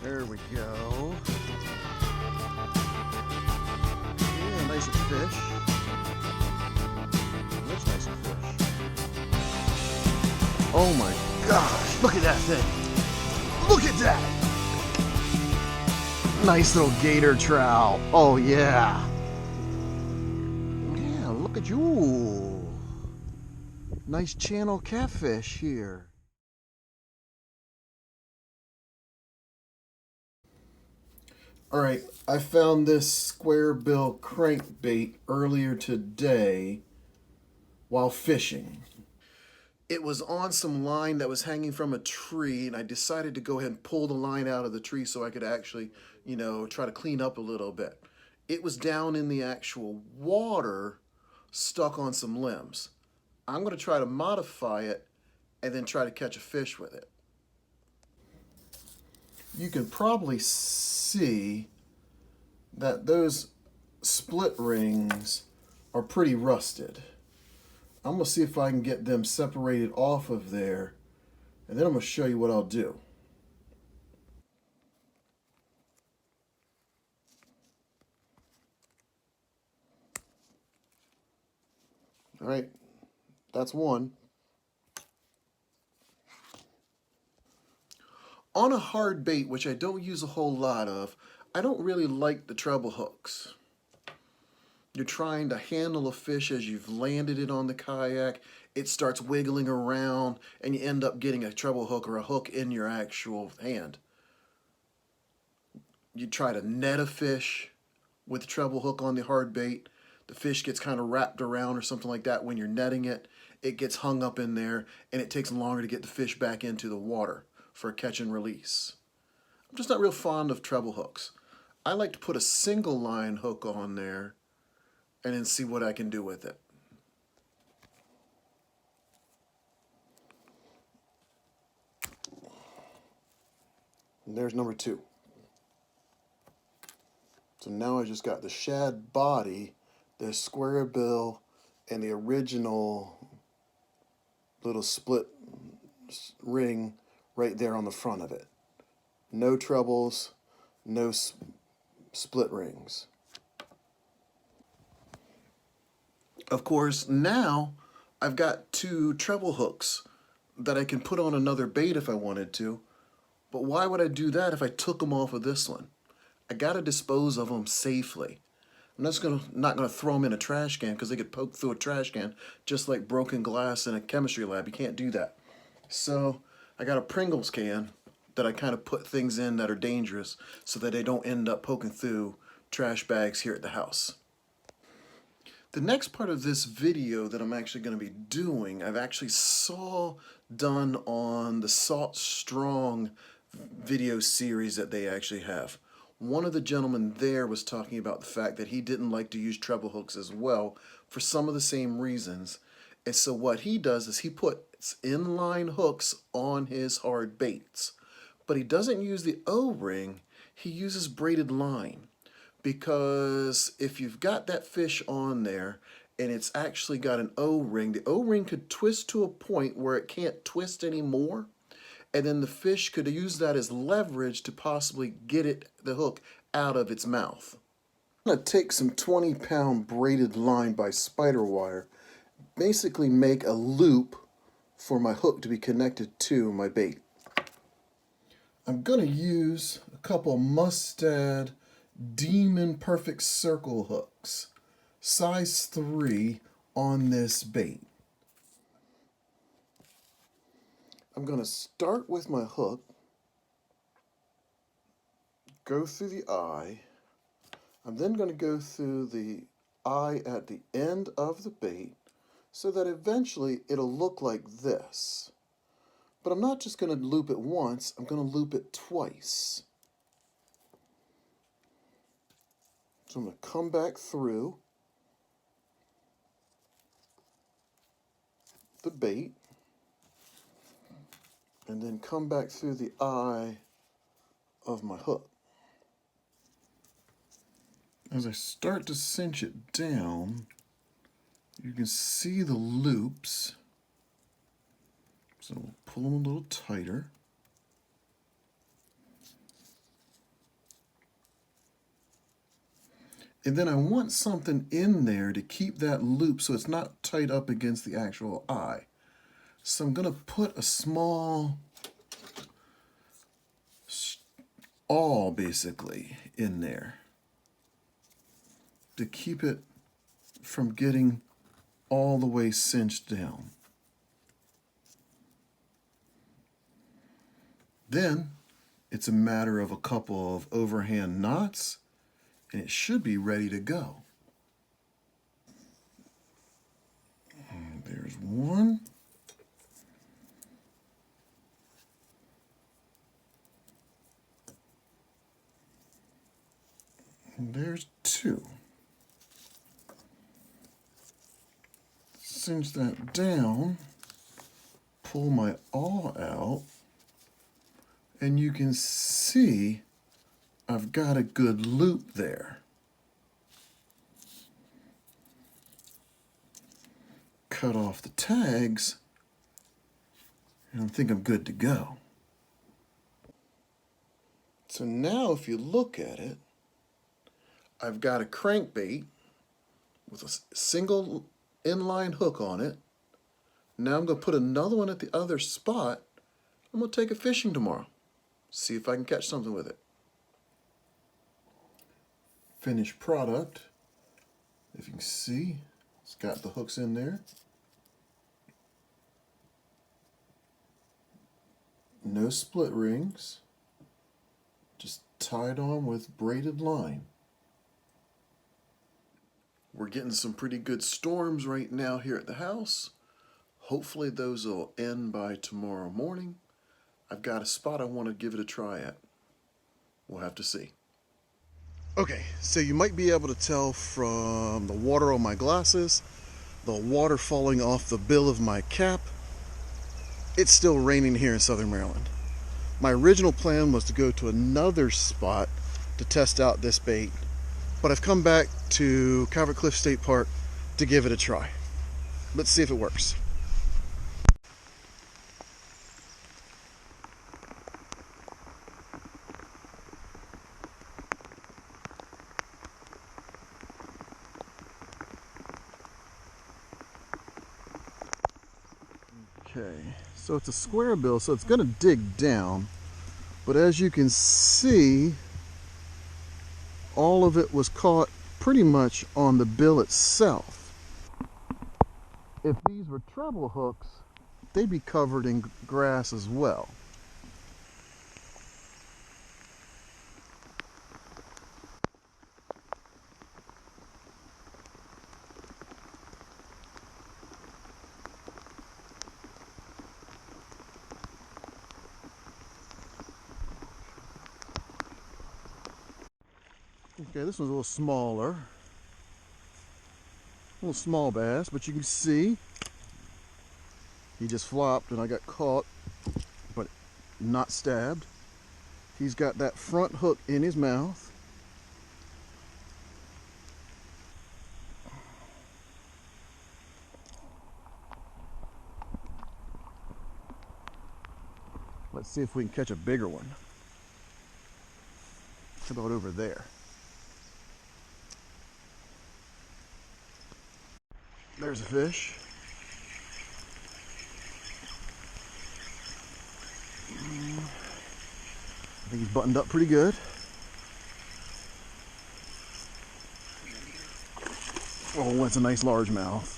There we go. Yeah, nice fish. Looks nice fish. Oh my gosh, look at that thing. Look at that. Nice little gator trout. Oh yeah. Yeah, look at you. Nice channel catfish here. All right, I found this square bill crankbait earlier today while fishing. It was on some line that was hanging from a tree, and I decided to go ahead and pull the line out of the tree so I could actually, try to clean up a little bit. It was down in the actual water, stuck on some limbs. I'm going to try to modify it and then try to catch a fish with it. You can probably see that those split rings are pretty rusted. I'm going to see if I can get them separated off of there, and then I'm going to show you what I'll do. All right, that's one. On a hard bait, which I don't use a whole lot of, I don't really like the treble hooks. You're trying to handle a fish as you've landed it on the kayak, it starts wiggling around, and you end up getting a treble hook or a hook in your actual hand. You try to net a fish with a treble hook on the hard bait, the fish gets kind of wrapped around or something like that when you're netting it, it gets hung up in there, and it takes longer to get the fish back into the water for a catch and release. I'm just not real fond of treble hooks. I like to put a single line hook on there and then see what I can do with it. And there's number two. So now I just got the shad body, the square bill, and the original little split ring right there on the front of it. No trebles, no split rings. Of course, now I've got two treble hooks that I can put on another bait if I wanted to, but why would I do that if I took them off of this one? I gotta dispose of them safely. I'm not gonna throw them in a trash can because they get poked through a trash can just like broken glass in a chemistry lab. You can't do that. So I got a Pringles can that I kind of put things in that are dangerous so that they don't end up poking through trash bags here at the house. The next part of this video that I'm actually going to be doing, I've actually saw done on the Salt Strong video series that they actually have. One of the gentlemen there was talking about the fact that he didn't like to use treble hooks as well for some of the same reasons. And so what he does is he puts inline hooks on his hard baits. But he doesn't use the O-ring, he uses braided line. Because if you've got that fish on there and it's actually got an O-ring, the O-ring could twist to a point where it can't twist anymore, and then the fish could use that as leverage to possibly get the hook out of its mouth. I'm going to take some 20-pound braided line by SpiderWire, basically make a loop for my hook to be connected to my bait. I'm going to use a couple Mustad Demon Perfect Circle hooks, size 3 on this bait. I'm going to start with my hook, go through the eye. I'm then going to go through the eye at the end of the bait so that eventually it'll look like this. But I'm not just going to loop it once, I'm going to loop it twice. So I'm going to come back through the bait and then come back through the eye of my hook. As I start to cinch it down, you can see the loops. So we'll pull them a little tighter. And then I want something in there to keep that loop so it's not tight up against the actual eye. So I'm going to put a small awl basically in there to keep it from getting all the way cinched down. Then it's a matter of a couple of overhand knots and it should be ready to go. And there's one. And there's two. Cinch that down, pull my awl out, and you can see I've got a good loop there. Cut off the tags, and I think I'm good to go. So now if you look at it, I've got a crankbait with a single inline hook on it. Now I'm going to put another one at the other spot. I'm going to take it fishing tomorrow. See if I can catch something with it. Finished product. If you can see, it's got the hooks in there. No split rings. Just tied on with braided line. We're getting some pretty good storms right now here at the house. Hopefully those will end by tomorrow morning. I've got a spot I want to give it a try at. We'll have to see. Okay, so you might be able to tell from the water on my glasses, the water falling off the bill of my cap. It's still raining here in Southern Maryland. My original plan was to go to another spot to test out this bait, but I've come back to Calvert Cliff State Park to give it a try. Let's see if it works. Okay, so it's a square bill, so it's going to dig down, but as you can see, all of it was caught pretty much on the bill itself. If these were treble hooks, they'd be covered in grass as well. Okay, this one's a little smaller. A little small bass, but you can see he just flopped and I got caught, but not stabbed. He's got that front hook in his mouth. Let's see if we can catch a bigger one. How about over there? There's a fish. I think he's buttoned up pretty good. Oh, that's a nice largemouth.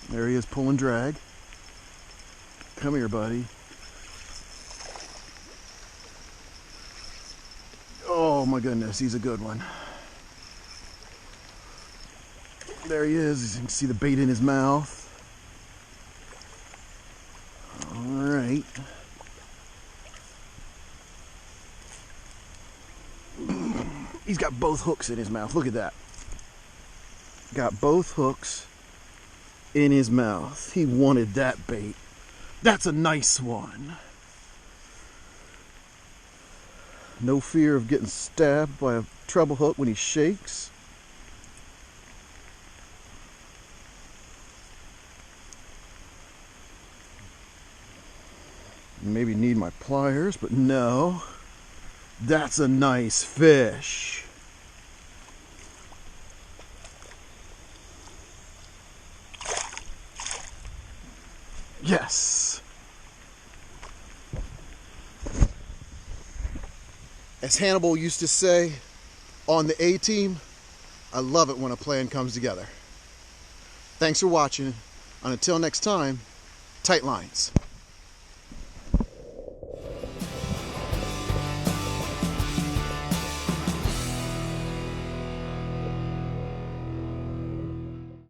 There he is pulling drag. Come here, buddy. Oh my goodness, he's a good one. There he is. You can see the bait in his mouth. All right. He's got both hooks in his mouth. Look at that. Got both hooks in his mouth. He wanted that bait. That's a nice one. No fear of getting stabbed by a treble hook when he shakes. Maybe need my pliers, but no. That's a nice fish. Yes. As Hannibal used to say on the A-Team, I love it when a plan comes together. Thanks for watching, and until next time, tight lines.